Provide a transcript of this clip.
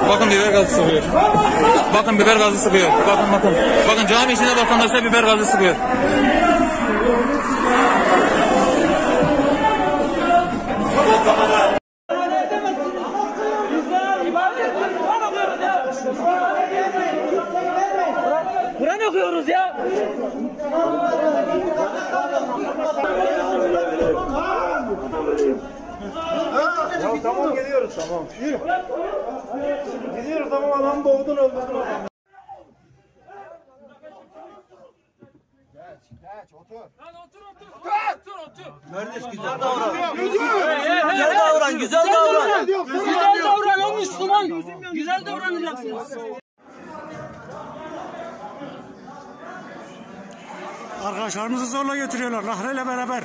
Bakın biber gazı sıkıyor. Bakın biber gazı sıkıyor. Bakın. Bakın cami içinde vatandaşlar biber gazı sıkıyor. Kur'an okuyoruz ya. Ya tamam geliyoruz tamam. Yürü. Gidiyoruz tamam adam boğdun öldürdün. Geç otur. Lan otur. Kardeş güzel davran. Güzel davran o Müslüman. Güzel davranacaksınız. Arkadaşlarımızı zorla götürüyorlar. Nahreyle beraber.